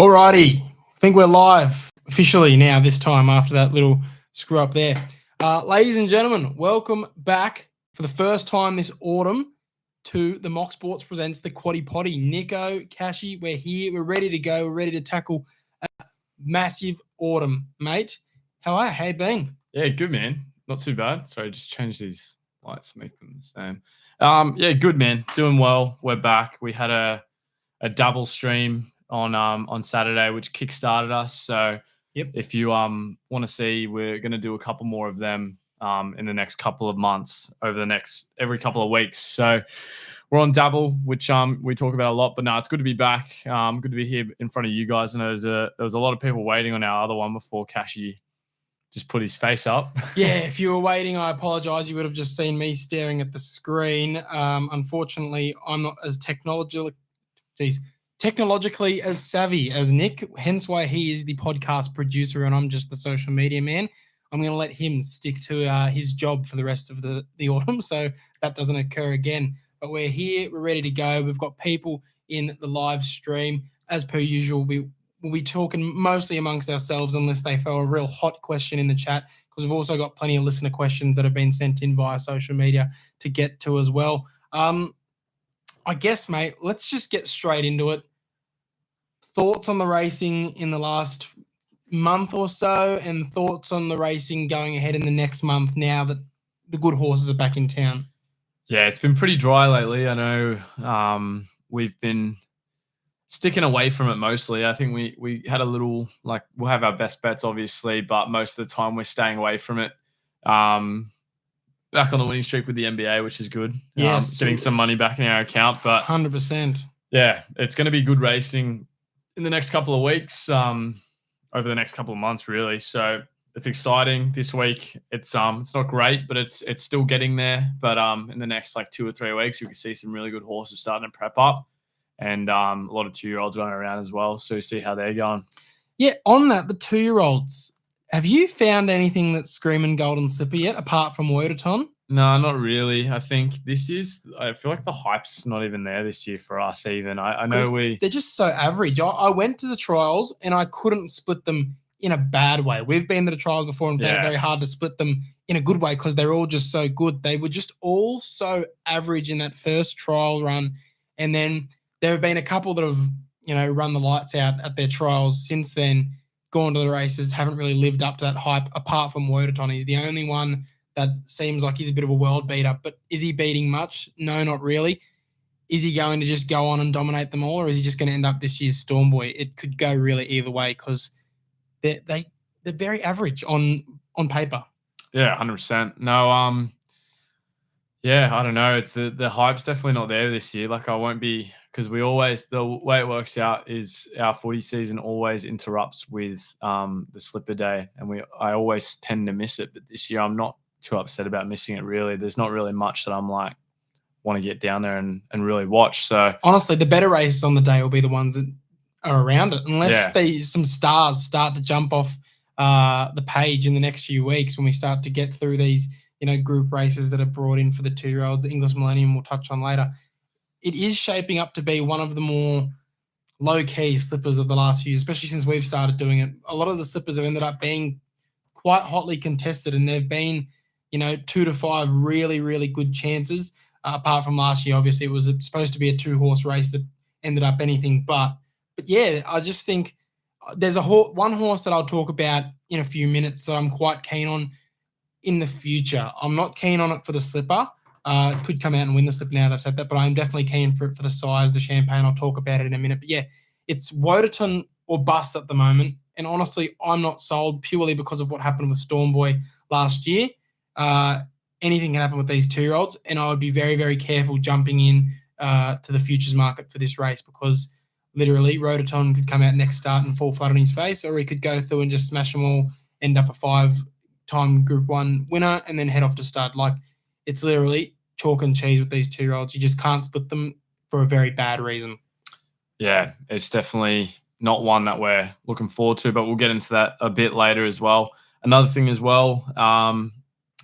Alrighty, I think we're live officially now this time after that little screw up there. Ladies and gentlemen, welcome back for the first time this autumn to the Mock Sports Presents the Quaddie Poddy. Nico, Cashy, we're here. We're ready to go. We're ready to tackle a massive autumn, mate. How are you? How you been? Yeah, good, man. Not too bad. Sorry, just change these lights, make them the same. Yeah, good, man. Doing well. We're back. We had a double stream on Saturday, which kickstarted us. So if you want to see, we're going to do a couple more of them in the next couple of months, over the next every couple of weeks. So we're on double, which we talk about a lot. But no, it's good to be back. Good to be here in front of you guys. And there was a lot of people waiting on our other one before Cashy just put his face up. Yeah, if you were waiting, I apologize. You would have just seen me staring at the screen. Unfortunately, I'm not as technologically as savvy as Nick, hence why he is the podcast producer and I'm just the social media man. I'm going to let him stick to his job for the rest of the autumn, so that doesn't occur again. But we're here. We're ready to go. We've got people in the live stream. As per usual, we'll be talking mostly amongst ourselves unless they throw a real hot question in the chat, because we've also got plenty of listener questions that have been sent in via social media to get to as well. I guess, mate, let's just get straight into it. Thoughts on the racing in the last month or so, and thoughts on the racing going ahead in the next month now that the good horses are back in town? Yeah, it's been pretty dry lately. I know we've been sticking away from it mostly. I think we had a little, like, we'll have our best bets, obviously, but most of the time we're staying away from it. Back on the winning streak with the NBA, which is good. Yes. Getting some money back in our account. But 100%. Yeah, it's going to be good racing in the next couple of weeks, over the next couple of months, really. So it's exciting this week. It's not great, but it's still getting there. But in the next 2 or 3 weeks, you can see some really good horses starting to prep up, and a lot of 2-year-olds running around as well. So see how they're going. Yeah, on that, the 2-year-olds. Have you found anything that's screaming golden slipper yet, apart from Worderton? No, not really. I think I feel like the hype's not even there this year for us even. I know they're just so average. I went to the trials and I couldn't split them in a bad way. We've been to the trials before and found it very hard to split them in a good way because they're all just so good. They were just all so average in that first trial run. And then there have been a couple that have, run the lights out at their trials since then, gone to the races, haven't really lived up to that hype apart from Worderton. He's the only one that seems like he's a bit of a world beater, but is he beating much? No, not really. Is he going to just go on and dominate them all, or is he just going to end up this year's Stormboy? It could go really either way because they're very average on paper. Yeah, 100%. No, yeah, I don't know. It's the hype's definitely not there this year. I won't be, because the way it works out is our footy season always interrupts with the slipper day, and I always tend to miss it. But this year I'm not too upset about missing it, really. There's not really much that I'm want to get down there and really watch. So honestly, the better races on the day will be the ones that are around it, unless some stars start to jump off the page in the next few weeks when we start to get through these group races that are brought in for the 2-year-olds. The English Millennium we'll touch on later. It is shaping up to be one of the more low-key slippers of the last few years, especially since we've started doing it. A lot of the slippers have ended up being quite hotly contested, and they've been 2 to 5 really, really good chances. Apart from last year, obviously, it was supposed to be a 2-horse race that ended up anything but. But yeah, I just think there's one horse that I'll talk about in a few minutes that I'm quite keen on in the future. I'm not keen on it for the slipper. It could come out and win the slip now that I've said that, but I'm definitely keen for it for the size, the champagne. I'll talk about it in a minute. But yeah, it's Worderton or bust at the moment. And honestly, I'm not sold purely because of what happened with Stormboy last year. Anything can happen with these 2-year-olds, and I would be very, very careful jumping in to the futures market for this race, because literally Worderton could come out next start and fall flat on his face, or he could go through and just smash them all, end up a 5-time Group 1 winner, and then head off to stud. It's literally chalk and cheese with these 2-year-olds. You just can't split them for a very bad reason. Yeah, it's definitely not one that we're looking forward to, but we'll get into that a bit later as well. Another thing as well,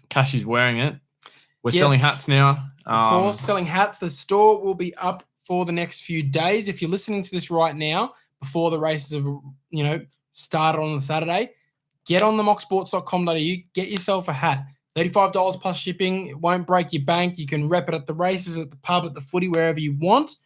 Cashy's wearing it. We're selling hats now. Of course, selling hats. The store will be up for the next few days. If you're listening to this right now, before the races have, started on the Saturday, get on the mocksports.com.au, get yourself a hat. $35 plus shipping. It won't break your bank. You can rep it at the races, at the pub, at the footy, wherever you want.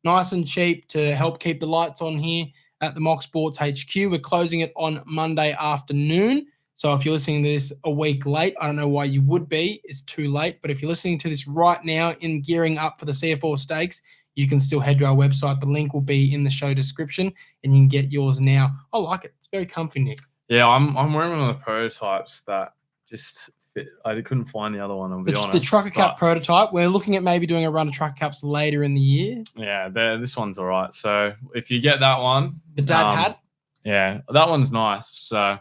Nice and cheap to help keep the lights on here at the Mock Sports HQ. We're closing it on Monday afternoon. So if you're listening to this a week late, I don't know why you would be. It's too late. But if you're listening to this right now in gearing up for the CF4 Stakes, you can still head to our website. The link will be in the show description, and you can get yours now. I like it. It's very comfy, Nick. Yeah, I'm wearing one of the prototypes that just fit. I couldn't find the other one, I'll be honest. The Trucker Cup prototype. We're looking at maybe doing a run of Trucker Cups later in the year. Yeah, this one's all right. So if you get that one. The dad hat? Yeah, that one's nice. So,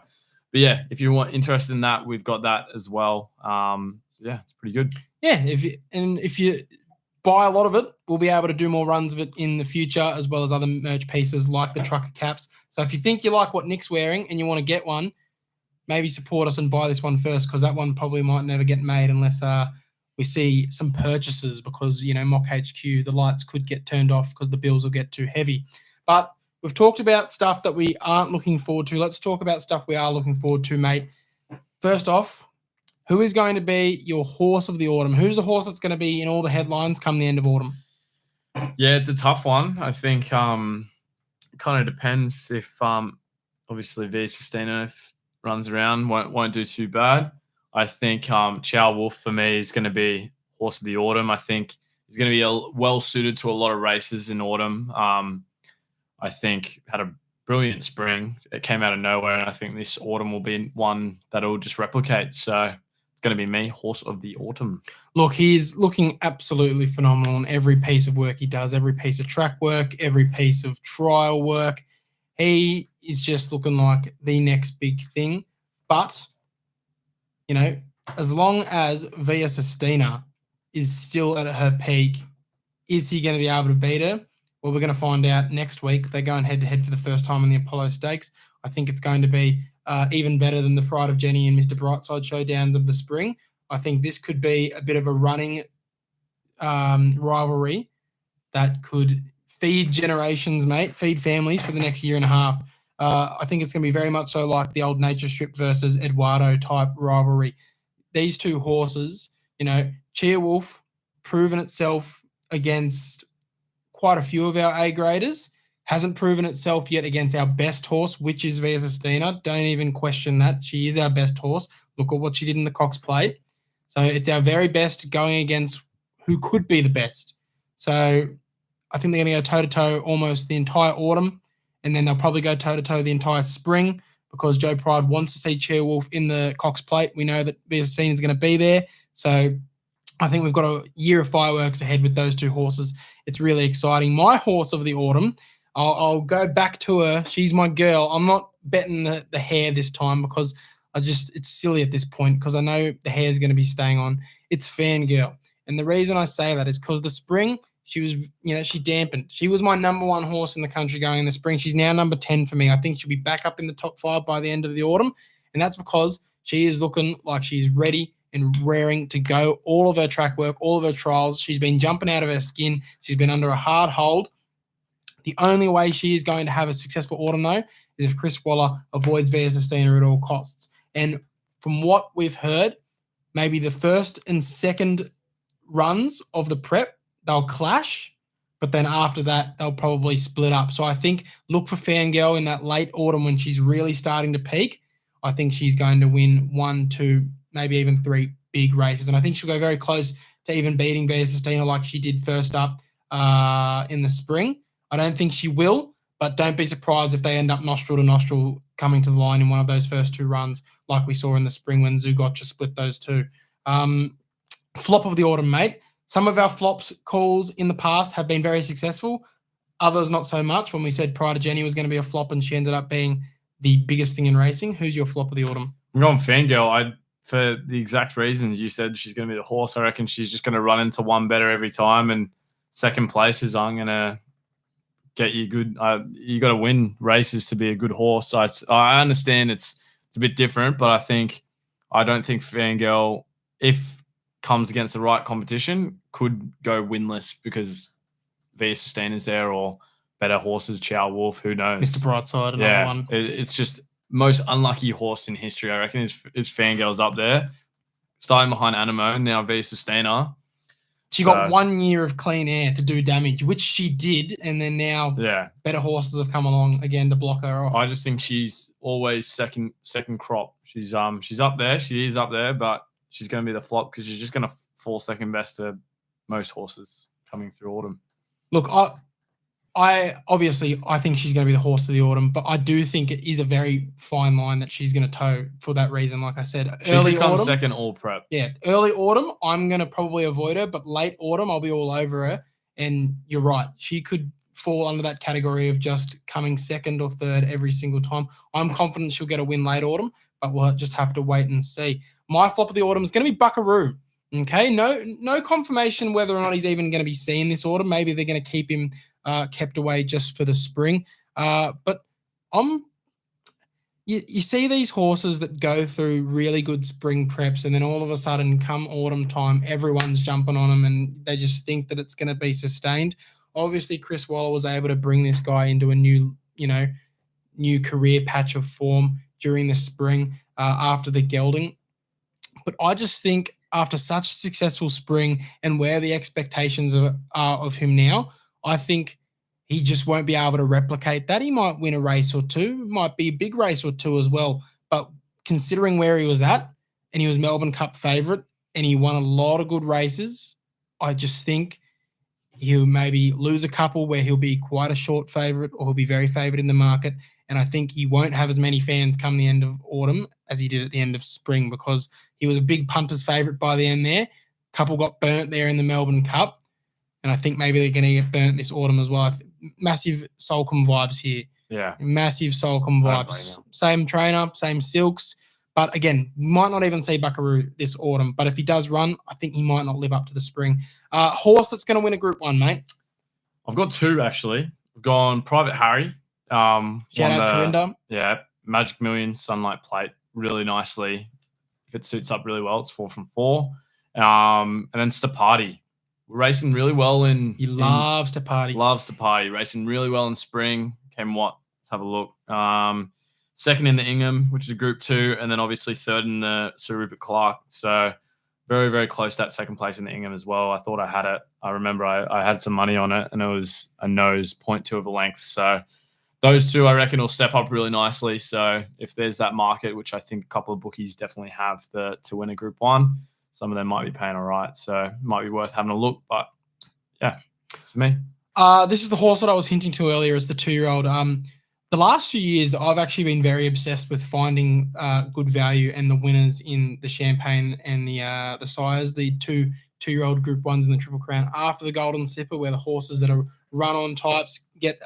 but yeah, if you're interested in that, we've got that as well. So yeah, it's pretty good. Yeah, if you buy a lot of it, we'll be able to do more runs of it in the future, as well as other merch pieces like the Trucker Caps. So if you think you like what Nick's wearing and you want to get one, maybe support us and buy this one first, because that one probably might never get made unless we see some purchases, because, Mock HQ, the lights could get turned off because the bills will get too heavy. But we've talked about stuff that we aren't looking forward to. Let's talk about stuff we are looking forward to, mate. First off, who is going to be your horse of the autumn? Who's the horse that's going to be in all the headlines come the end of autumn? Yeah, it's a tough one. I think it kind of depends if obviously Via Sistina, if runs around, won't do too bad. I think Chow Wolf for me is going to be horse of the autumn. I think he's going to be well suited to a lot of races in autumn. I think had a brilliant spring. It came out of nowhere, and I think this autumn will be one that will just replicate. So it's going to be me, horse of the autumn. Look, he's looking absolutely phenomenal in every piece of work he does, every piece of track work, every piece of trial work. He is just looking like the next big thing. But, as long as Via Sistina is still at her peak, is he going to be able to beat her? Well, we're going to find out next week. They're going head-to-head for the first time in the Apollo Stakes. I think it's going to be even better than the Pride of Jenny and Mr. Brightside showdowns of the spring. I think this could be a bit of a running rivalry that could feed generations, mate, feed families for the next year and a half. I think it's going to be very much so like the old Nature Strip versus Eduardo type rivalry. These two horses, Cheer Wolf, proven itself against quite a few of our A-graders, hasn't proven itself yet against our best horse, which is Via Sistina. Don't even question that. She is our best horse. Look at what she did in the Cox Plate. So it's our very best going against who could be the best. So I think they're going to go toe-to-toe almost the entire autumn, and then they'll probably go toe-to-toe the entire spring, because Joe Pride wants to see Cheer Wolf in the Cox Plate. We know that Via Sistina is going to be there. So I think we've got a year of fireworks ahead with those two horses. It's really exciting. My horse of the autumn, I'll go back to her. She's my girl. I'm not betting the hair this time, because it's silly at this point, because I know the hair is going to be staying on. It's Fangirl. And the reason I say that is because the spring, she was, she dampened. She was my number one horse in the country going in the spring. She's now number 10 for me. I think she'll be back up in the top 5 by the end of the autumn. And that's because she is looking like she's ready and raring to go. All of her track work, all of her trials, she's been jumping out of her skin. She's been under a hard hold. The only way she is going to have a successful autumn, though, is if Chris Waller avoids Via Sistina at all costs. And from what we've heard, maybe the first and second runs of the prep, they'll clash, but then after that, they'll probably split up. So I think look for Fangirl in that late autumn when she's really starting to peak. I think she's going to win 1, 2, maybe even 3 big races. And I think she'll go very close to even beating Via Sistina like she did first up in the spring. I don't think she will, but don't be surprised if they end up nostril to nostril coming to the line in one of those first 2 runs like we saw in the spring when Zugotcha split those 2. Flop of the autumn, mate. Some of our flops calls in the past have been very successful. Others not so much. When we said Pride of Jenny was going to be a flop and she ended up being the biggest thing in racing. Who's your flop of the autumn? I'm going Fangirl. For the exact reasons you said, she's going to be the horse. I reckon she's just going to run into one better every time, and second places aren't going to get you good. You got to win races to be a good horse. So I understand it's a bit different, but I don't think Fangirl, if comes against the right competition, could go winless because Via Sistina's there, or better horses, Chow Wolf, who knows? Mr. Brightside, another one. It's just most unlucky horse in history. I reckon is Fangirl's up there, starting behind Animo, now Via Sustina. She got 1 year of clean air to do damage, which she did, and then now better horses have come along again to block her off. I just think she's always second crop. She's up there. She is up there, but she's going to be the flop because she's just going to fall second best to most horses coming through autumn. Look, I obviously think she's going to be the horse of the autumn, but I do think it is a very fine line that she's going to toe for that reason. Like I said, early autumn, second all prep. Yeah, early autumn, I'm going to probably avoid her, but late autumn, I'll be all over her. And you're right, she could fall under that category of just coming second or third every single time. I'm confident she'll get a win late autumn, but we'll just have to wait and see. My flop of the autumn is going to be Buckaroo. Okay, no confirmation whether or not he's even going to be seen this autumn. Maybe they're going to keep him kept away just for the spring. But you see these horses that go through really good spring preps, and then all of a sudden, come autumn time, everyone's jumping on them, and they just think that it's going to be sustained. Obviously, Chris Waller was able to bring this guy into a new career patch of form during the spring after the gelding. But I just think after such a successful spring and where the expectations are of him now, I think he just won't be able to replicate that. He might win a race or two, might be a big race or two as well. But considering where he was at, and he was Melbourne Cup favourite, and he won a lot of good races, I just think he'll maybe lose a couple where he'll be quite a short favourite, or he'll be very favoured in the market. And I think he won't have as many fans come the end of autumn as he did at the end of spring, because he was a big punter's favourite by the end there. Couple got burnt there in the Melbourne Cup. And I think maybe they're going to get burnt this autumn as well. Massive Solcombe vibes here. Yeah. Massive Solcombe vibes. Same trainer, same silks. But again, might not even see Buckaroo this autumn. But if he does run, I think he might not live up to the spring. Horse that's going to win a Group 1, mate. I've got two, actually. I've gone Private Harry. Shout out Corinda. Yeah. Magic Millions, Sunlight Plate, really nicely. If it suits up really well, it's 4 from 4. And then Poddy. Racing really well He loves to party. Loves to party. Racing really well in spring. Came what? Let's have a look. Second in the Ingham, which is a Group 2, and then obviously third in the Sir Rupert Clarke. So very, very close to that second place in the Ingham as well. I thought I had it. I remember I had some money on it, and it was a nose, 0.2 of a length. So those two, I reckon, will step up really nicely. So if there's that market, which I think a couple of bookies definitely have to win a Group 1, some of them might be paying all right. So it might be worth having a look. But, yeah, it's for me. This is the horse that I was hinting to earlier as the 2-year-old. The last few years, I've actually been very obsessed with finding good value and the winners in the Champagne and the sires, the two-year-old Group 1s in the Triple Crown after the Golden Sipper, where the horses that are run-on types get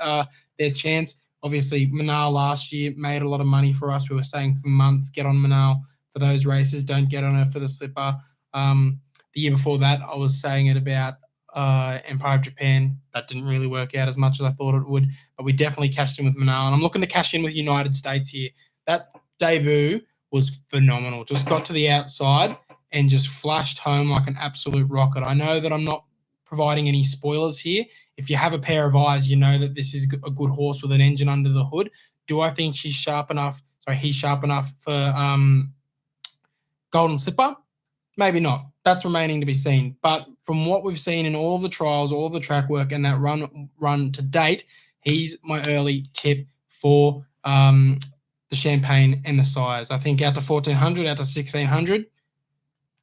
their chance. Obviously, Manal last year made a lot of money for us. We were saying for months, get on Manal for those races. Don't get on her for the Slipper. The year before that, I was saying it about Empire of Japan. That didn't really work out as much as I thought it would, but we definitely cashed in with Manal, and I'm looking to cash in with United States here. That debut was phenomenal. Just got to the outside and just flashed home like an absolute rocket. I know that I'm not providing any spoilers here. If you have a pair of eyes, you know that this is a good horse with an engine under the hood. Do I think he's sharp enough for Golden Slipper? Maybe not. That's remaining to be seen. But from what we've seen in all of the trials, all of the track work, and that run to date, he's my early tip for the Champagne and the sires. I think out to 1,400, out to 1,600,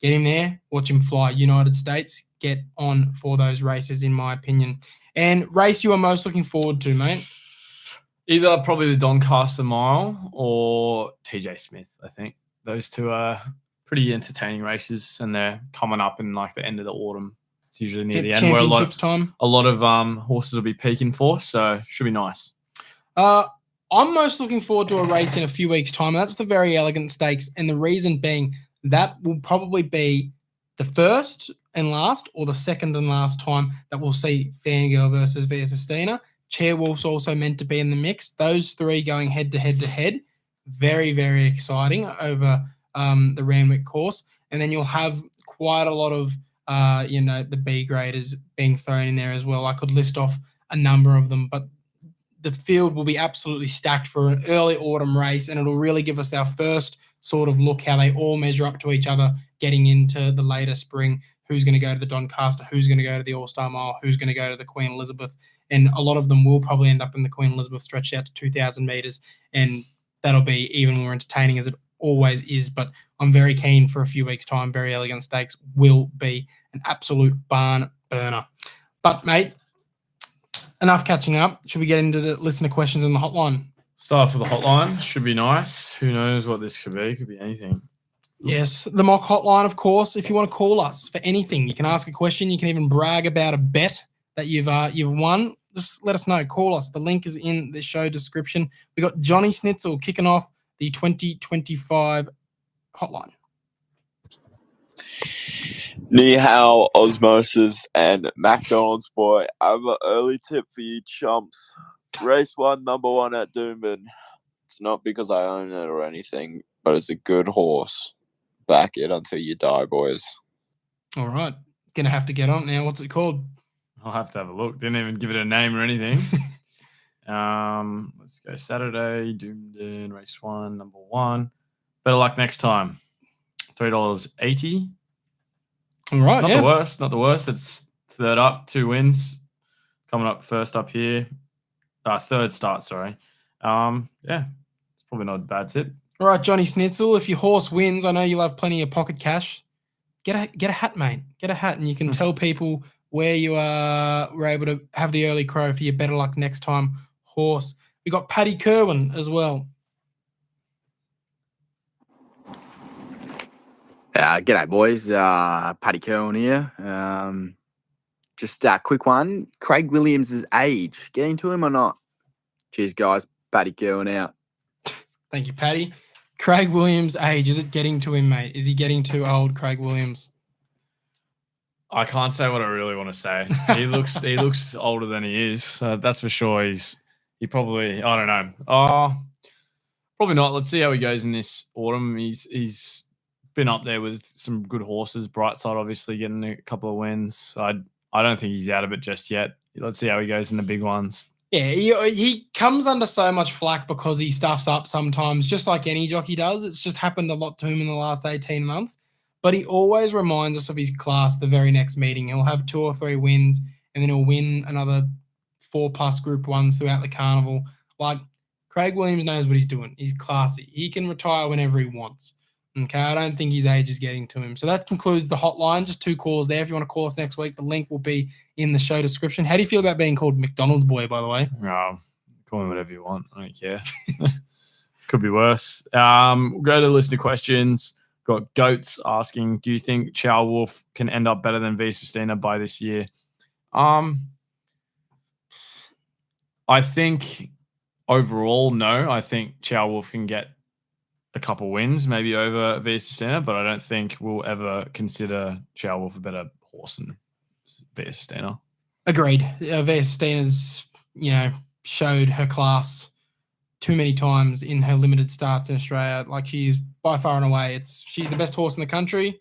get him there, watch him fly. United States, get on for those races, in my opinion. And race you are most looking forward to, mate? Either probably the Doncaster Mile or TJ Smith, I think. Those two are pretty entertaining races, and they're coming up in like the end of the autumn. It's usually near the end where a lot of horses will be peaking for, so should be nice. I'm most looking forward to a race in a few weeks' time. That's the Very Elegant Stakes, and the reason being that will probably be the first and last, or the second and last time that we'll see Fangirl versus Via Sustina. Chairwolf's also meant to be in the mix. Those three going head to head. Very, very exciting over the Randwick course. And then you'll have quite a lot of, the B graders being thrown in there as well. I could list off a number of them, but the field will be absolutely stacked for an early autumn race, and it'll really give us our first sort of look how they all measure up to each other getting into the later spring. Who's going to go to the Doncaster? Who's going to go to the All-Star Mile? Who's going to go to the Queen Elizabeth? And a lot of them will probably end up in the Queen Elizabeth stretched out to 2,000 metres, and that'll be even more entertaining as it always is. But I'm very keen for a few weeks' time. Very Elegant Stakes will be an absolute barn burner. But, mate, enough catching up. Should we get into the listener questions on the hotline? Start for the hotline. Should be nice. Who knows what this could be? Could be anything. Yes, the mock hotline, of course. If you want to call us for anything, you can ask a question. You can even brag about a bet that you've won. Just let us know. Call us. The link is in the show description. We got Johnny Schnitzel kicking off the 2025 hotline. Ni hao, Osmosis, and McDonald's boy. I have an early tip for you chumps. Race 1, number 1 at Doomben. It's not because I own it or anything, but it's a good horse. Back it until you die, boys. All right. Gonna have to get on now. What's it called? I'll have to have a look. Didn't even give it a name or anything. Let's go Saturday, Doomden, race 1, number 1. Better luck next time. $3.80. All right. Not the worst. Not the worst. It's third up, 2 wins. Coming up first up here. Third start, sorry. Yeah, it's probably not a bad tip. All right, Johnny Schnitzel, if your horse wins, I know you'll have plenty of pocket cash. Get a hat, mate. Get a hat, and you can tell people where you were able to have the early crow for your better luck next time horse. We got Paddy Kerwin as well. G'day, boys. Paddy Kerwin here. Just a quick one. Craig Williams' age. Getting to him or not? Cheers, guys. Paddy Kerwin out. Thank you, Paddy. Craig Williams' age. Is it getting to him, mate? Is he getting too old, Craig Williams? I can't say what I really want to say. He looks older than he is. So that's for sure. He probably, I don't know. Probably not. Let's see how he goes in this autumn. He's been up there with some good horses. Brightside obviously getting a couple of wins. I don't think he's out of it just yet. Let's see how he goes in the big ones. Yeah, he comes under so much flack because he stuffs up sometimes, just like any jockey does. It's just happened a lot to him in the last 18 months. But he always reminds us of his class the very next meeting. He'll have 2 or 3 wins, and then he'll win another 4+ Group 1s throughout the carnival. Like, Craig Williams knows what he's doing. He's classy. He can retire whenever he wants. Okay, I don't think his age is getting to him. So that concludes the hotline. Just 2 calls there. If you want to call us next week, the link will be in the show description. How do you feel about being called McDonald's boy, by the way? Call me whatever you want. I don't care. Could be worse. We'll go to listener questions. Got Goats asking, do you think Chow Wolf can end up better than V Sustina by this year? I think overall, no. I think Chow Wolf can get a couple wins, maybe over V Sustina, but I don't think we'll ever consider Chow Wolf a better horse than V Sustina. Agreed. V Sustina's, showed her class too many times in her limited starts in Australia. Like, she's by far and away, she's the best horse in the country.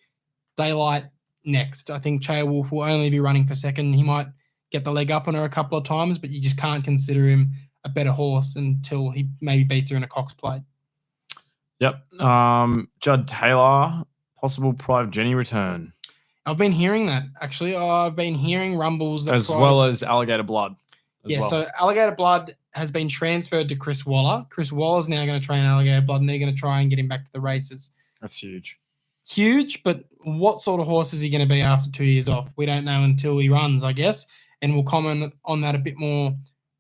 Daylight next. I think Chow Wolf will only be running for second. He might get the leg up on her a couple of times, but you just can't consider him a better horse until he maybe beats her in a Cox Plate. Yep. Judd Taylor, possible Pride of Jenny return. I've been hearing that, actually. I've been hearing rumbles. That as well as Alligator Blood. So Alligator Blood has been transferred to Chris Waller. Chris Waller's now going to train Alligator Blood, and they're going to try and get him back to the races. That's huge. Huge, but what sort of horse is he going to be after 2 years off? We don't know until he runs, I guess, and we'll comment on that a bit more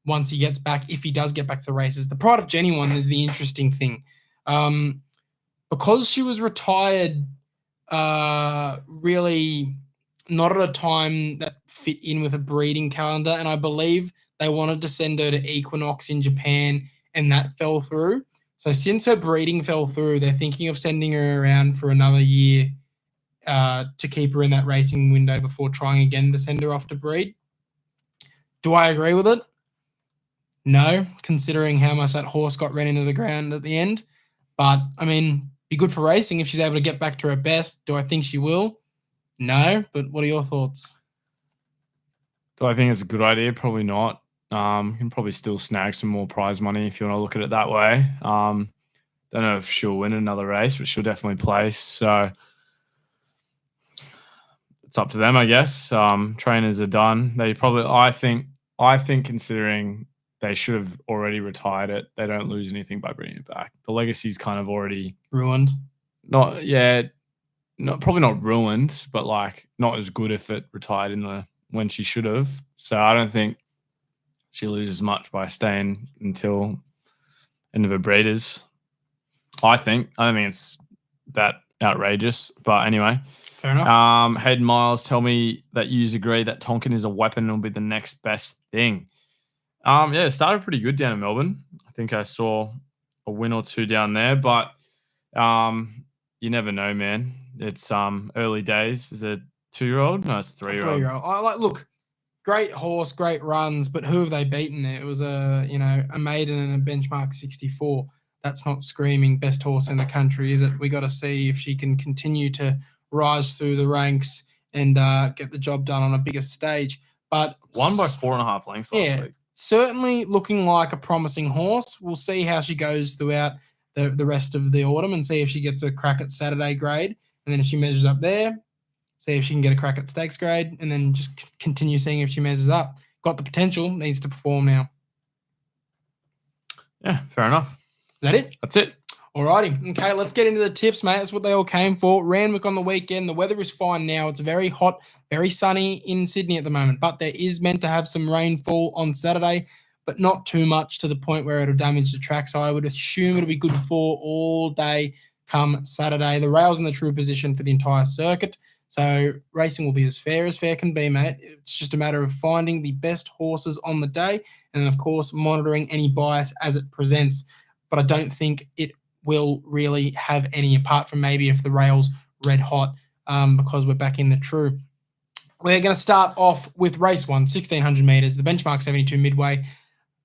once he gets back, if he does get back to the races. The Pride of Jenny one is the interesting thing. Because she was retired really not at a time that fit in with a breeding calendar, and I believe they wanted to send her to Equinox in Japan, and that fell through. So since her breeding fell through, they're thinking of sending her around for another year to keep her in that racing window before trying again to send her off to breed. Do I agree with it? No, considering how much that horse got ran into the ground at the end. But, I mean, be good for racing if she's able to get back to her best. Do I think she will? No, but what are your thoughts? Do I think it's a good idea? Probably not. Can probably still snag some more prize money if you want to look at it that way. Don't know if she'll win another race, but she'll definitely place. So it's up to them, I guess. Trainers are done. They probably, I think considering they should have already retired it, they don't lose anything by bringing it back. The legacy's kind of already ruined. Probably not ruined, but like not as good if it retired when she should have. So I don't think she loses much by staying until end of her breeders. I don't think it's that outrageous, but anyway. Fair enough. Hayden Miles, tell me that you agree that Tonkin is a weapon and will be the next best thing. It started pretty good down in Melbourne. I think I saw a win or two down there, but you never know, man. It's early days. Is it a 2-year-old? No, it's a 3-year-old. 3-year-old. Look, great horse, great runs, but who have they beaten? It was a maiden and a benchmark 64. That's not screaming best horse in the country, is it? We got to see if she can continue to rise through the ranks and get the job done on a bigger stage. But won by 4.5 lengths last week. Certainly looking like a promising horse. We'll see how she goes throughout the rest of the autumn and see if she gets a crack at Saturday grade. And then if she measures up there, see if she can get a crack at stakes grade, and then just continue seeing if she measures up. Got the potential, needs to perform now. Yeah, fair enough. Is that it? That's it. Alrighty. Okay, let's get into the tips, mate. That's what they all came for. Randwick on the weekend. The weather is fine now. It's very hot, very sunny in Sydney at the moment, but there is meant to have some rainfall on Saturday, but not too much to the point where it'll damage the track. So I would assume it'll be good for all day come Saturday. The rail's in the true position for the entire circuit. So racing will be as fair can be, mate. It's just a matter of finding the best horses on the day and, of course, monitoring any bias as it presents. But I don't think it will really have any, apart from maybe if the rail's red hot, because we're back in the true. We're going to start off with race 1, 1,600 metres, the benchmark 72 midway.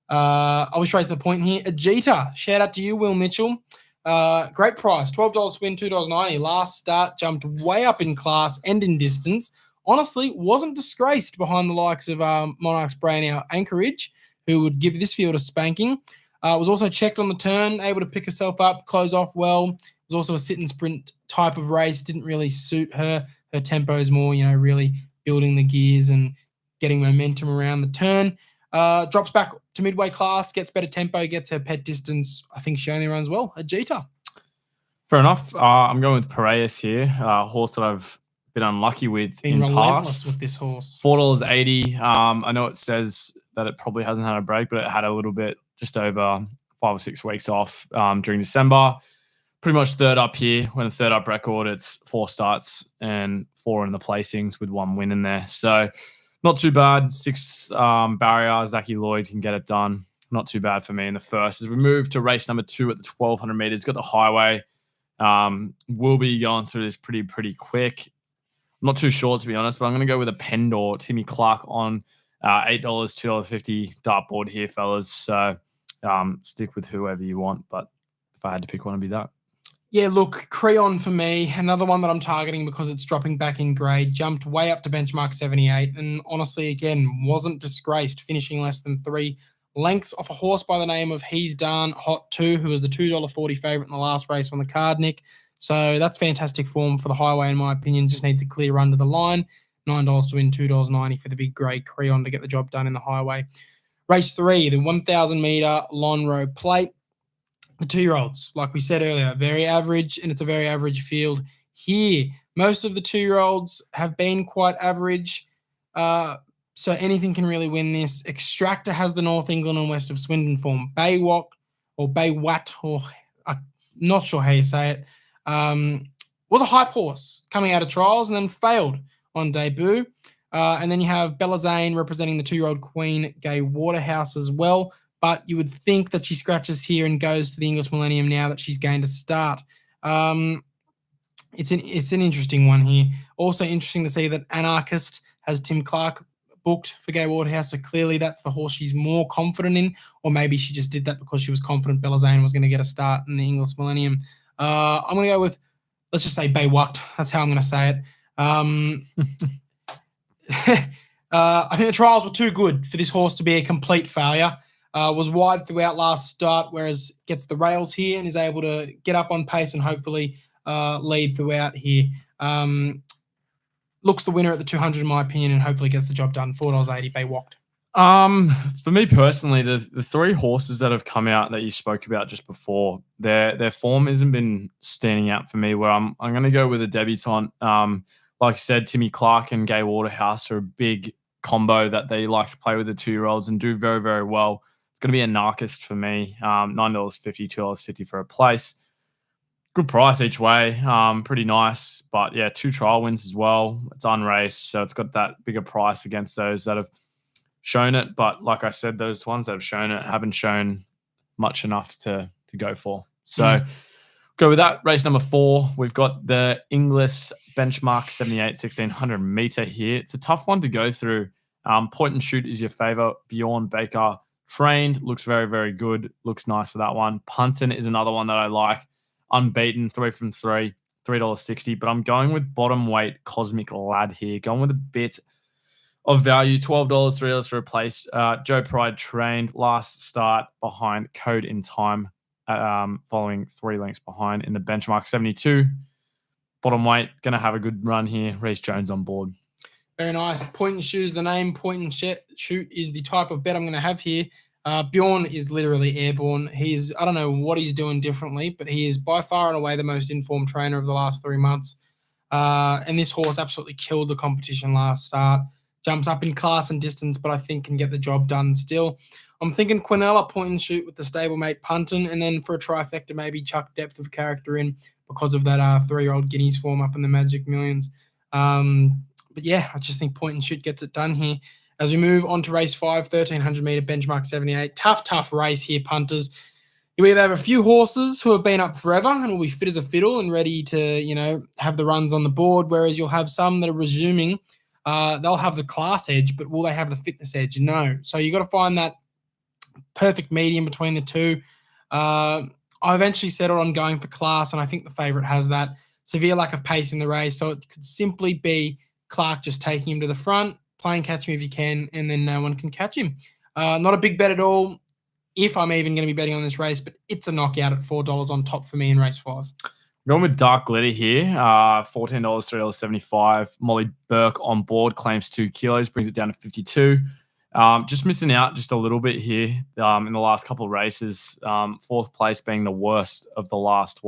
I'll be straight to the point here. Ajita, shout out to you, Will Mitchell. Great price, $12 to win, $2.90. Last start, jumped way up in class and in distance. Honestly, wasn't disgraced behind the likes of Monarch's Brain Anchorage, who would give this field a spanking. Was also checked on the turn, able to pick herself up, close off well. It was also a sit and sprint type of race. Didn't really suit her. Her tempo is more, really building the gears and getting momentum around the turn. Drops back to midway class, gets better tempo, gets her pet distance. I think she only runs well. Ajita. Fair enough. I'm going with Piraeus here, a horse that I've been unlucky with in relentless past. With this horse. $4.80. I know it says that it probably hasn't had a break, but it had a little bit, just over 5 or 6 weeks off during December. Pretty much third up here. When a third up record, it's 4 starts and 4 in the placings with 1 win in there. So not too bad. 6 barrier. Zachy Lloyd can get it done. Not too bad for me in the first. As we move to race number 2 at the 1,200 meters, got the highway. We'll be going through this pretty quick. I'm not too sure, to be honest, but I'm going to go with a Pendor, Timmy Clark on $8, $2.50 dartboard here, fellas. So stick with whoever you want, but if I had to pick one, it'd be that. Yeah, look, Creon for me, another one that I'm targeting because it's dropping back in grade, jumped way up to benchmark 78, and honestly, again, wasn't disgraced, finishing less than 3 lengths off a horse by the name of He's Done Hot 2, who was the $2.40 favourite in the last race on the card, Nick. So that's fantastic form for the highway, in my opinion. Just needs a clear run to the line. $9 to win, $2.90 for the big grey Creon to get the job done in the highway. Race 3, the 1,000-metre Lonhro Plate. The 2-year-olds, like we said earlier, very average, and it's a very average field here. Most of the 2-year-olds have been quite average, so anything can really win this. Extractor has the North England and West of Swindon form. Baywat, or I'm not sure how you say it, was a hype horse coming out of trials and then failed on debut. And then you have Bella Zane representing the 2-year-old Queen Gay Waterhouse as well. But you would think that she scratches here and goes to the English Millennium now that she's gained a start. It's an interesting one here. Also interesting to see that Anarchist has Tim Clark booked for Gay Waterhouse, so clearly that's the horse she's more confident in, or maybe she just did that because she was confident Bella Zane was going to get a start in the English Millennium. I'm going to go with, let's just say Baywat. That's how I'm going to say it. I think the trials were too good for this horse to be a complete failure. Was wide throughout last start, whereas gets the rails here and is able to get up on pace and hopefully lead throughout here. Looks the winner at the 200 in my opinion, and hopefully gets the job done. $4.80 Bay walked. For me personally, the three horses that have come out that you spoke about just before, their form hasn't been standing out for me. Where I'm going to go with a debutant. Like I said, Timmy Clark and Gay Waterhouse are a big combo that they like to play with the 2-year-olds and do very, very well. It's going to be a narcist for me. $9.50, $2.50 for a place. Good price each way. Pretty nice. But yeah, 2 trial wins as well. It's unraced, so it's got that bigger price against those that have shown it. But like I said, those ones that have shown it haven't shown much enough to go for. So go with that. Race number 4. We've got the Inglis Benchmark 78 1600 meter here. It's a tough one to go through. Point and Shoot is your favorite. Bjorn Baker trained. Looks very, very good. Looks nice for that one. Punton is another one that I like. Unbeaten, 3 from 3, $3.60. But I'm going with bottom weight Cosmic Lad here. Going with a bit of value, $12, $3 for a place. Joe Pride trained last start behind Code in Time, following 3 lengths behind in the benchmark 72. Bottom weight, going to have a good run here. Reece Jones on board. Very nice. Point and Shoot is the name. Point and Shoot is the type of bet I'm going to have here. Bjorn is literally airborne. I don't know what he's doing differently, but he is by far and away the most informed trainer of the last 3 months. And this horse absolutely killed the competition last start. Jumps up in class and distance, but I think can get the job done still. I'm thinking Quinella, Point and Shoot with the stablemate Punton, and then for a trifecta, maybe chuck Depth of Character in because of that 3-year-old Guineas form up in the Magic Millions. But yeah, I just think Point and Shoot gets it done here. As we move on to race 5, 1,300 meter benchmark 78. Tough race here, punters. You either have a few horses who have been up forever and will be fit as a fiddle and ready to, have the runs on the board, whereas you'll have some that are resuming. They'll have the class edge, but will they have the fitness edge? No. So you got to find that perfect medium between the two. I eventually settled on going for class, and I think the favourite has that severe lack of pace in the race. So it could simply be Clark just taking him to the front, playing catch me if you can, and then no one can catch him. Not a big bet at all, if I'm even going to be betting on this race, but it's a knockout at $4 on top for me in race 5. Going with Dark Glitter here, $14, $3.75. Molly Burke on board, claims 2 kilos, brings it down to 52. Just missing out just a little bit here in the last couple of races. 4th place being the worst of the last,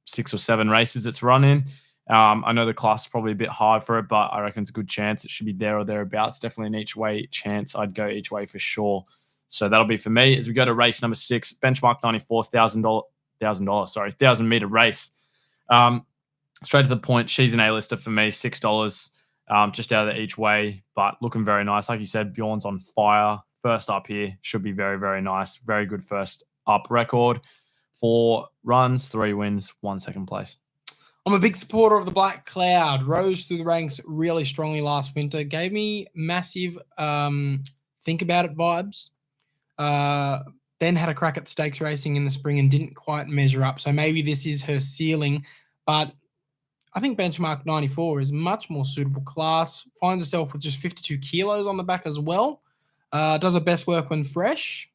6 or 7 races it's run in. I know the class is probably a bit hard for it, but I reckon it's a good chance. It should be there or thereabouts. Definitely an each way chance. I'd go each way for sure. So that'll be for me. As we go to race number 6, benchmark 94, $1,000 meter race. Straight to the point. She's an A-lister for me, $6, just out of the each way, but looking very nice. Like you said, Bjorn's on fire. First up here should be very, very nice. Very good first up record. 4 runs, 3 wins, 1 second place. I'm a big supporter of the Black Cloud. Rose through the ranks really strongly last winter. Gave me massive think about it vibes. Then had a crack at stakes racing in the spring and didn't quite measure up. So maybe this is her ceiling. But I think benchmark 94 is much more suitable class. Finds herself with just 52 kilos on the back as well. Does her best work when fresh.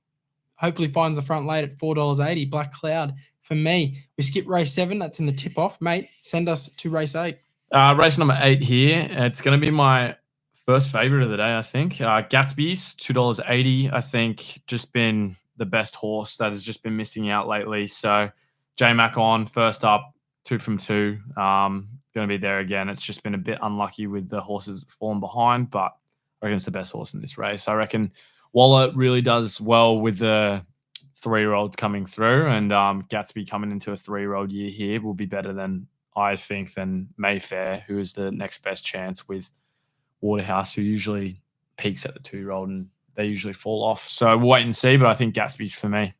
Hopefully finds the front late at $4.80. Black Cloud. For me, we skip race 7. That's in the tip-off. Mate, send us to race 8. Race number 8 here. It's going to be my first favourite of the day, I think. Gatsby's, $2.80. I think just been the best horse that has just been missing out lately. So J-Mac on, first up, 2 from 2. Going to be there again. It's just been a bit unlucky with the horses falling behind, but I reckon it's the best horse in this race. I reckon Waller really does well with the 3-year-olds coming through, and Gatsby coming into a 3-year-old year here will be better than Mayfair, who is the next best chance with Waterhouse, who usually peaks at the 2-year-old and they usually fall off. So we'll wait and see, but I think Gatsby's for me.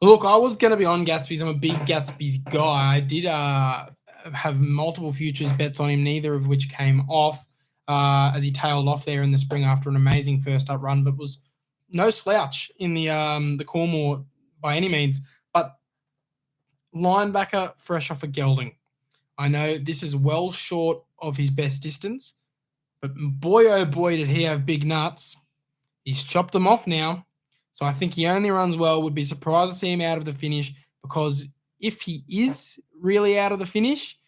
Look, I was going to be on Gatsby's. I'm a big Gatsby's guy. I did have multiple futures bets on him, neither of which came off as he tailed off there in the spring after an amazing first up run, but was no slouch in the Cornwall by any means. But linebacker fresh off a gelding. I know this is well short of his best distance, But boy, oh boy, did he have big nuts. He's chopped them off now. So I think he only runs well. Would be surprised to see him out of the finish, because if he is really out of the finish,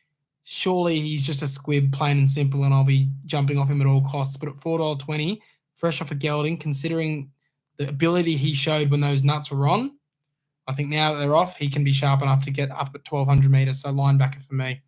surely he's just a squib, plain and simple, and I'll be jumping off him at all costs. But at $4.20, fresh off a gelding, considering the ability he showed when those nuts were on, I think now that they're off, he can be sharp enough to get up at 1,200 metres. So linebacker for me.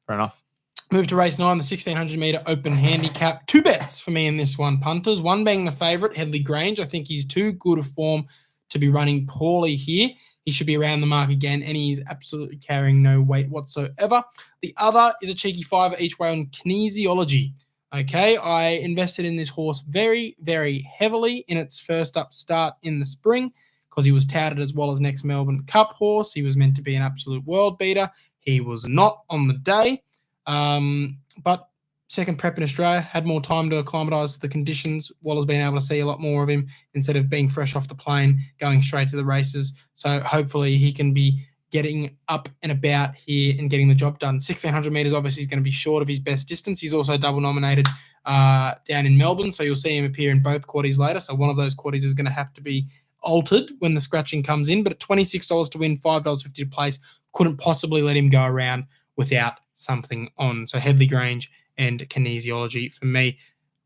Fair enough. Move to race 9, the 1,600 metre open handicap. 2 bets for me in this one, punters. One being the favourite, Headley Grange. I think he's too good a form to be running poorly here. He should be around the mark again, and he's absolutely carrying no weight whatsoever. The other is a cheeky $5 each way on kinesiology. Okay, I invested in this horse very, very heavily in its first up start in the spring, because he was touted as well as next Melbourne Cup horse. He was meant to be an absolute world beater. He was not on the day. But second prep in Australia, had more time to acclimatise to the conditions, Waller's been able to see a lot more of him instead of being fresh off the plane, going straight to the races. So hopefully he can be getting up and about here and getting the job done. 1,600 metres, obviously, is going to be short of his best distance. He's also double nominated down in Melbourne, so you'll see him appear in both quaddies later. So one of those quaddies is going to have to be altered when the scratching comes in. But at $26 to win, $5.50 to place, couldn't possibly let him go around without something on. So Headley Grange and kinesiology for me.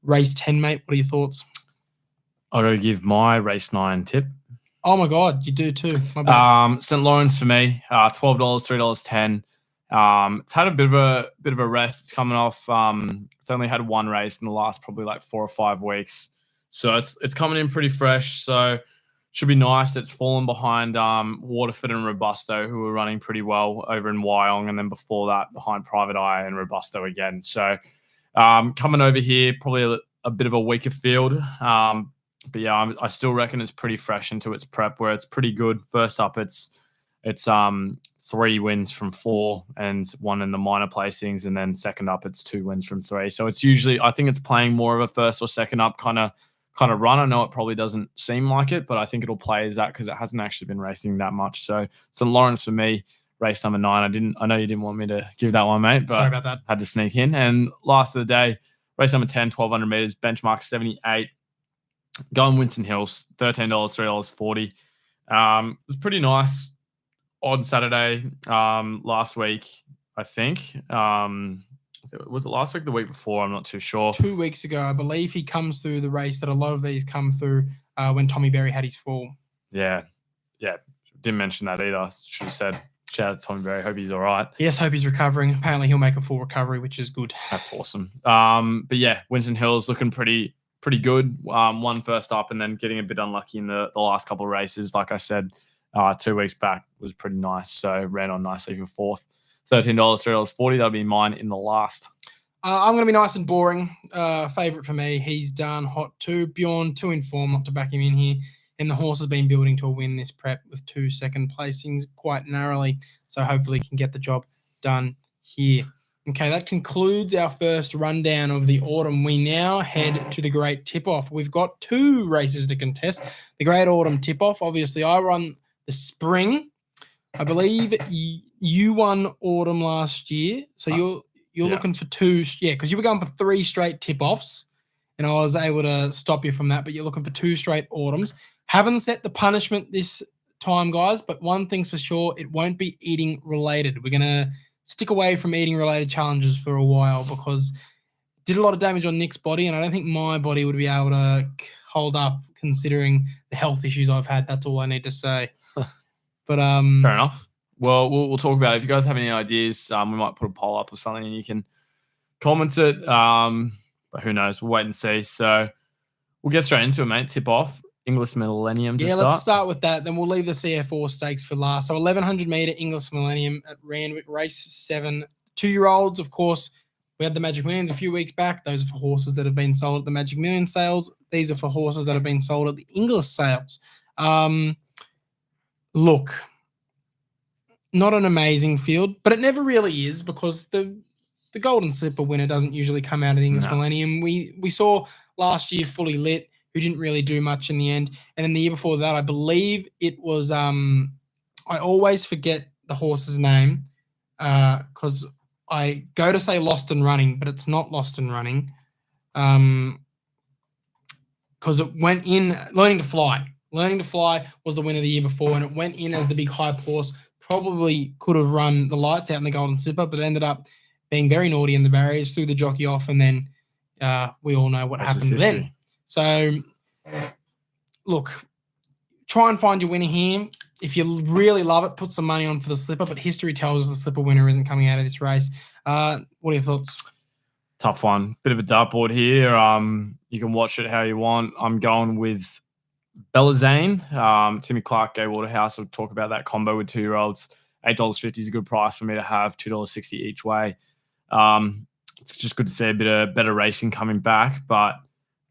Race 10, mate, what are your thoughts? I've got to give my race 9 tip. Oh my God, you do too. My bad. St. Lawrence for me, $12, $3.10. It's had a bit of a rest. It's coming off. It's only had one race in the last probably like 4 or 5 weeks, so it's coming in pretty fresh. So should be nice. It's fallen behind Waterford and Robusto, who were running pretty well over in Wyong, and then before that behind Private Eye and Robusto again. So coming over here, probably a bit of a weaker field. But yeah, I still reckon it's pretty fresh into its prep, where it's pretty good. First up, it's 3 wins from 4 and 1 in the minor placings, and then second up, it's 2 wins from 3. So it's usually, I think it's playing more of a first or second up kind of run. I know it probably doesn't seem like it, but I think it'll play as that because it hasn't actually been racing that much. So St. Lawrence for me, race number 9. I know you didn't want me to give that one, mate, but sorry about that. Had to sneak in. And last of the day, race number 10, 1,200 meters, benchmark 78. Going Winston Hills, $13, $3.40. It was pretty nice on Saturday last week, I think. Was it last week or the week before? I'm not too sure. 2 weeks ago, I believe he comes through the race that a lot of these come through when Tommy Berry had his fall. Yeah. Didn't mention that either. Should have said, shout out to Tommy Berry. Hope he's all right. Yes, hope he's recovering. Apparently he'll make a full recovery, which is good. That's awesome. But yeah, Winston Hills looking pretty good. Won first up and then getting a bit unlucky in the last couple of races. Like I said, 2 weeks back was pretty nice. So ran on nicely for fourth. $13, $3.40. That'll be mine in the last. I'm going to be nice and boring. Favourite for me. He's done hot too. Bjorn, 2 in form, not to back him in here. And the horse has been building to a win this prep with 2 second placings quite narrowly. So hopefully he can get the job done here. Okay, that concludes our first rundown of the autumn. We now head to the Great Tip-Off. We've got 2 races to contest. The Great Autumn Tip-Off, obviously, I run the spring. I believe you won autumn last year. So you're looking for 2. Yeah, because you were going for 3 straight tip-offs, and I was able to stop you from that. But you're looking for 2 straight autumns. Haven't set the punishment this time, guys, but one thing's for sure, it won't be eating related. We're going to stick away from eating related challenges for a while because it did a lot of damage on Nick's body, and I don't think my body would be able to hold up considering the health issues I've had. That's all I need to say. But fair enough. Well, we'll talk about it. If you guys have any ideas, we might put a poll up or something and you can comment it. But who knows? We'll wait and see. So we'll get straight into it, mate. Tip off. English Millennium to start. Let's start with that. Then we'll leave the CF4 stakes for last. So 1,100 metre English Millennium at Randwick, race 7. 2-year-olds, of course. We had the Magic Millions a few weeks back. Those are for horses that have been sold at the Magic Million sales. These are for horses that have been sold at the English sales. Look, not an amazing field, but it never really is because the Golden Slipper winner doesn't usually come out of the English Millennium. We saw last year Fully Lit, who didn't really do much in the end. And then the year before that, I believe it was I always forget the horse's name because I go to say Lost and Running, but it's not Lost and Running. because it went in. Learning to Fly was the winner the year before, and it went in as the big hype horse. Probably could have run the lights out in the Golden Slipper, but ended up being very naughty in the barriers, threw the jockey off, and then we all know what happened then. So, look, try and find your winner here. If you really love it, put some money on for the Slipper, but history tells us the Slipper winner isn't coming out of this race. What are your thoughts? Tough one. Bit of a dartboard here. You can watch it how you want. I'm going with Bellazane. Timmy Clark, Gay Waterhouse. We'll talk about that combo with 2-year-olds. $8.50 is a good price for me to have. $2.60 each way. It's just good to see a bit of better racing coming back, but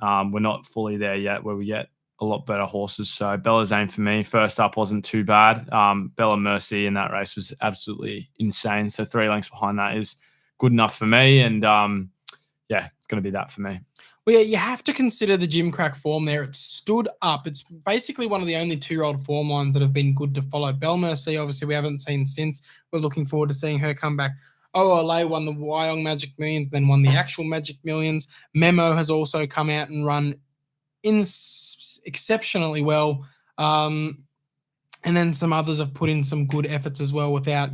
we're not fully there yet where we get a lot better horses. So Bellazane for me, first up wasn't too bad. Bella Mercy in that race was absolutely insane. So 3 lengths behind that is good enough for me. And yeah, it's going to be that for me. Well, yeah, you have to consider the Jim Crack form there. It stood up. It's basically one of the only 2-year-old form lines that have been good to follow. Belle Mercy, obviously, we haven't seen since. We're looking forward to seeing her come back. OLA won the Wyong Magic Millions, then won the actual Magic Millions. Memo has also come out and run exceptionally well. And then some others have put in some good efforts as well without,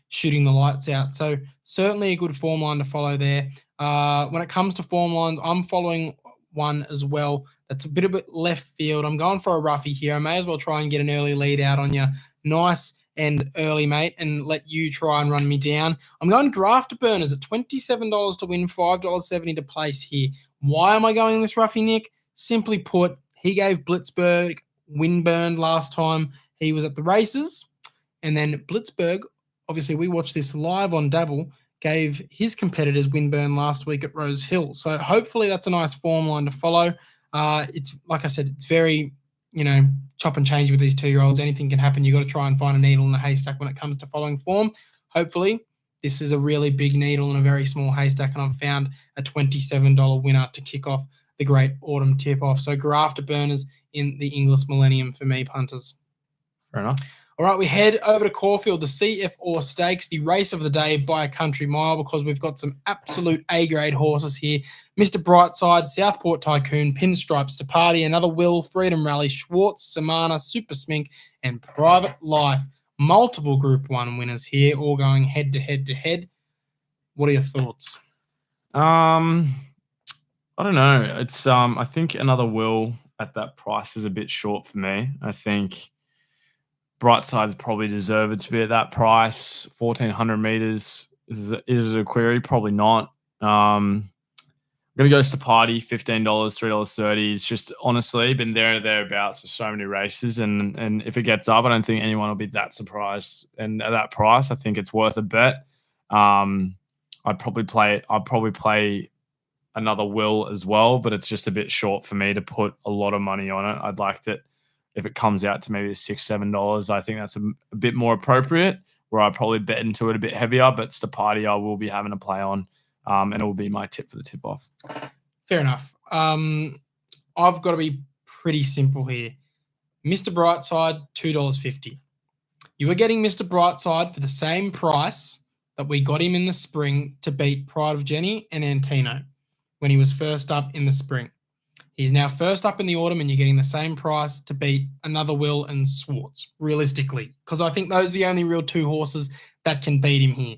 shooting the lights out. So certainly a good form line to follow there. When it comes to form lines, I'm following one as well that's a bit left field. I'm going for a roughie here. I may as well try and get an early lead out on you. Nice and early, mate, and let you try and run me down. I'm going Draft Burners at $27 to win, $5.70 to place here. Why am I going this roughie, Nick? Simply put, he gave Blitzberg windburned last time he was at the races. And then Blitzberg, obviously we watched this live on Dabble, gave his competitors windburn last week at Rose Hill. So hopefully that's a nice form line to follow. It's like I said, it's very, chop and change with these 2-year-olds. Anything can happen. You've got to try and find a needle in a haystack when it comes to following form. Hopefully this is a really big needle in a very small haystack, and I've found a $27 winner to kick off the great autumn tip-off. So Grafter Burners in the English Millennium for me, punters. Fair enough. All right, we head over to Caulfield, the CF Stakes, the race of the day by a country mile, because we've got some absolute A-grade horses here. Mr. Brightside, Southport Tycoon, Pinstripes to Poddy, Another Will, Freedom Rally, Schwartz, Samana, Super Smink, and Private Life. Multiple Group 1 winners here, all going head-to-head. What are your thoughts? I don't know. It's I think Another Will at that price is a bit short for me. I think Brightside's probably deserved to be at that price. 1,400 meters is it a query? Probably not. I'm going to go Poddy, $15, $3.30. It's just honestly been there or thereabouts for so many races. And if it gets up, I don't think anyone will be that surprised. And at that price, I think it's worth a bet. I'd probably play Another Will as well, but it's just a bit short for me to put a lot of money on it. I'd like it if it comes out to maybe $6, $7. I think that's a bit more appropriate, where I probably bet into it a bit heavier, but Stapati I will be having a play on, and it will be my tip for the tip-off. Fair enough. I've got to be pretty simple here. Mr. Brightside, $2.50. You are getting Mr. Brightside for the same price that we got him in the spring to beat Pride of Jenny and Antino when he was first up in the spring. He's now first up in the autumn, and you're getting the same price to beat Another Will and Swartz, realistically, because I think those are the only real 2 horses that can beat him here.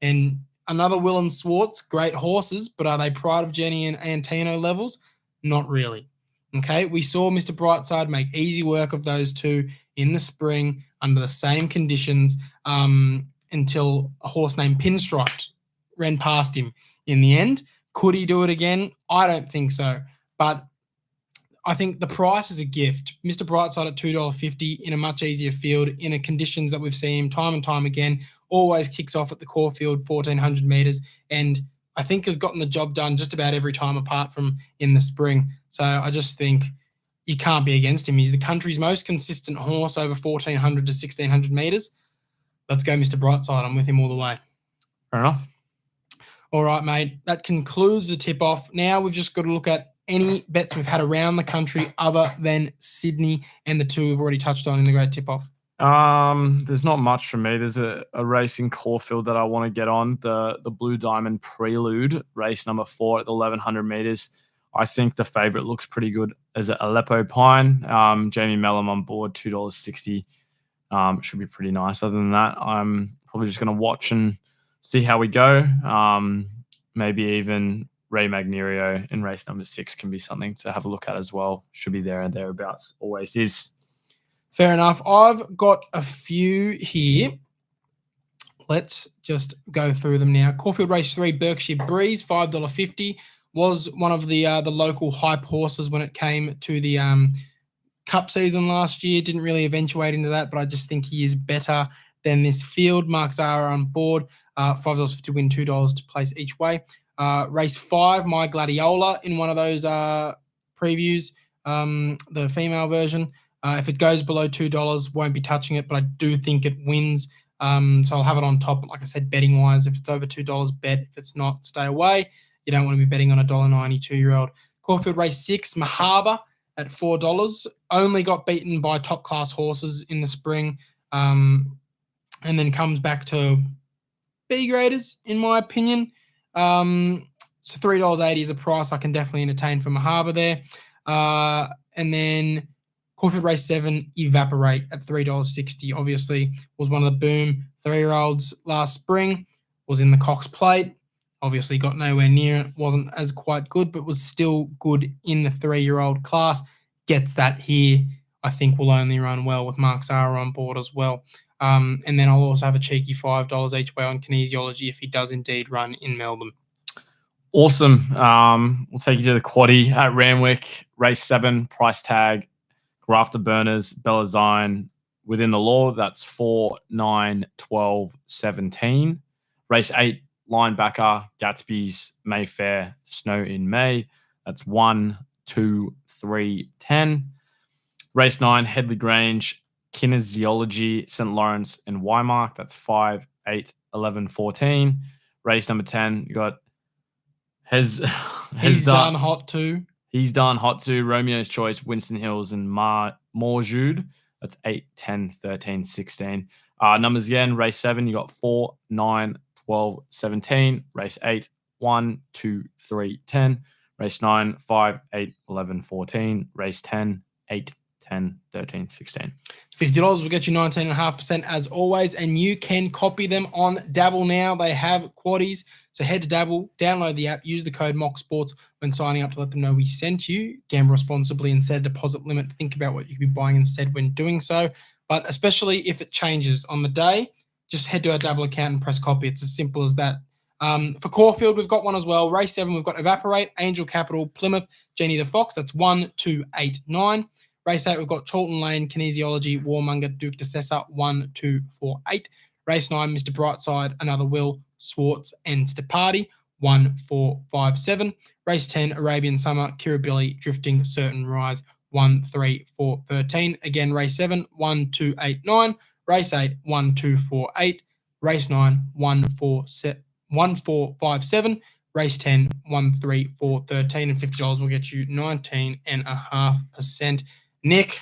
And Another Will and Swartz, great horses, but are they Pride of Jenny and Antino levels? Not really. Okay, we saw Mr. Brightside make easy work of those 2 in the spring under the same conditions until a horse named Pinstripe ran past him in the end. Could he do it again? I don't think so. But I think the price is a gift. Mr. Brightside at $2.50 in a much easier field, in a conditions that we've seen him time and time again, always kicks off at the Caulfield, 1,400 meters, and I think has gotten the job done just about every time apart from in the spring. So I just think you can't be against him. He's the country's most consistent horse over 1,400 to 1,600 meters. Let's go, Mr. Brightside. I'm with him all the way. Fair enough. All right, mate. That concludes the tip-off. Now we've just got to look at any bets we've had around the country other than Sydney and the 2 we've already touched on in the great tip-off. There's not much for me. There's a race in Caulfield that I want to get on, the Blue Diamond Prelude, race number 4 at the 1100 meters. I think the favorite looks pretty good as Aleppo Pine. Jamie Mellum on board, $2.60. Should be pretty nice. Other than that, I'm probably just going to watch and see how we go. Maybe even Ray Magnerio in race number 6 can be something to have a look at as well. Should be there and thereabouts. Always is. Fair enough. I've got a few here. Let's just go through them now. Caulfield Race 3, Berkshire Breeze, $5.50. Was one of the local hype horses when it came to the Cup season last year. Didn't really eventuate into that, but I just think he is better than this field. Mark Zara on board, $5.50 to win, $2 to place each way. Race 5, My Gladiola in one of those previews, the female version. If it goes below $2, won't be touching it, but I do think it wins. So I'll have it on top. Like I said, betting-wise, if it's over $2, bet. If it's not, stay away. You don't want to be betting on a $1.90 2-year-old. Caulfield Race 6, Mahaba at $4. Only got beaten by top-class horses in the spring, and then comes back to B-graders, in my opinion. So $3.80 is a price I can definitely entertain for Mahaba there. And then Caulfield Race 7, Evaporate at $3.60. Obviously, was one of the boom 3-year-olds last spring. Was in the Cox Plate. Obviously, got nowhere near it. Wasn't as quite good, but was still good in the 3-year-old class. Gets that here. I think will only run well with Mark Zara on board as well. And then I'll also have a cheeky $5 each way on Kinesiology if he does indeed run in Melbourne. Awesome. We'll take you to the Quaddie at Randwick. Race 7, price tag, Afterburners, Bellazine, Within the Law. That's 4, 9, 12, 17. Race 8, Linebacker, Gatsby's, Mayfair, Snow in May. That's 1, 2, 3, 10. Race 9, Headley Grange, Kinesiology, St. Lawrence, and Wymark. That's 5, 8, 11, 14. Race number 10, you got He's done hot too. He's done hot too. Romeo's Choice, Winston Hills, and Morjude. That's 8, 10, 13, 16. Numbers again, race 7, you got 4, 9, 12, 17. Race 8, 1, 2, 3, 10. Race 9, 5, 8, 11, 14. Race 10, 8, 10, 13, 16. $50 will get you 19.5% as always, and you can copy them on Dabble now. They have Quaddies, so head to Dabble, download the app, use the code MOCKSPORTS when signing up to let them know we sent you. Gamble responsibly and set a deposit limit. Think about what you could be buying instead when doing so, but especially if it changes on the day, just head to our Dabble account and press copy. It's as simple as that. For Caulfield, we've got one as well. Race 7, we've got Evaporate, Angel Capital, Plymouth, Jenny the Fox. That's 1, 2, 8, 9. Race 8, we've got Charlton Lane, Kinesiology, Warmonger, Duke de Sessa, 1, 2, 4, 8. Race 9, Mr. Brightside, Another Will, Swartz, and Poddy, 1, 4, 5, 7. Race 10, Arabian Summer, Kirribilli, Drifting, Certain Rise, 1, 3, 4, 13. Again, race 7, 1, 2, 8, 9. Race 8, 1, 2, 4, 8. Race 9, 1, 4, 5, 7. Race 10, 1, 3, 4, 13. And $50 will get you 19.5%. Nick,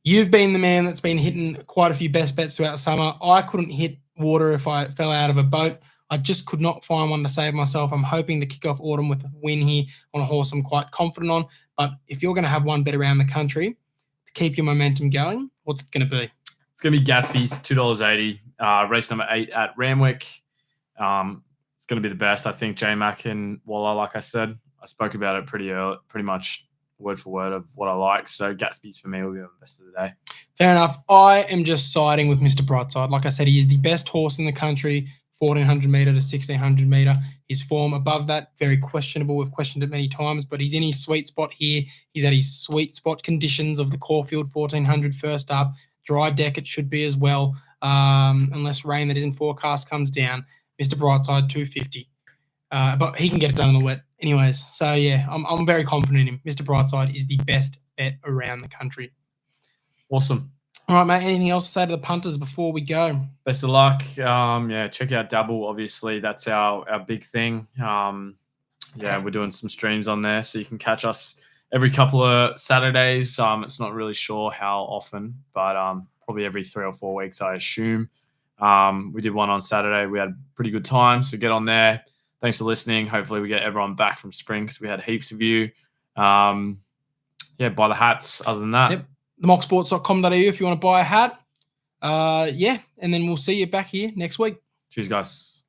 you've been the man that's been hitting quite a few best bets throughout the summer. I couldn't hit water if I fell out of a boat. I just could not find one to save myself. I'm hoping to kick off autumn with a win here on a horse I'm quite confident on. But if you're going to have one bet around the country to keep your momentum going, what's it going to be? It's going to be Gatsby's, $2.80. Race number 8 at Randwick. It's going to be the best. I think J-Mac and Walla, like I said, I spoke about it pretty much word for word of what I like. So Gatsby's for me will be the best of the day. Fair enough. I am just siding with Mr. Brightside. Like I said, he is the best horse in the country, 1,400 metre to 1,600 metre. His form above that, very questionable. We've questioned it many times, but he's in his sweet spot here. He's at his sweet spot conditions of the Caulfield 1,400 first up. Dry deck it should be as well, unless rain that isn't forecast comes down. Mr. Brightside, 250. But he can get it done in the wet anyways. So, yeah, I'm very confident in him. Mr. Brightside is the best bet around the country. Awesome. All right, mate. Anything else to say to the punters before we go? Best of luck. Check out Dabble. Obviously, that's our big thing. We're doing some streams on there, so you can catch us every couple of Saturdays. It's not really sure how often, but probably probably every 3 or 4 weeks, I assume. We did one on Saturday. We had a pretty good time, so get on there. Thanks for listening. Hopefully we get everyone back from spring because we had heaps of you. Buy the hats. Other than that, Yep. themocksports.com.au if you want to buy a hat. And then we'll see you back here next week. Cheers, guys.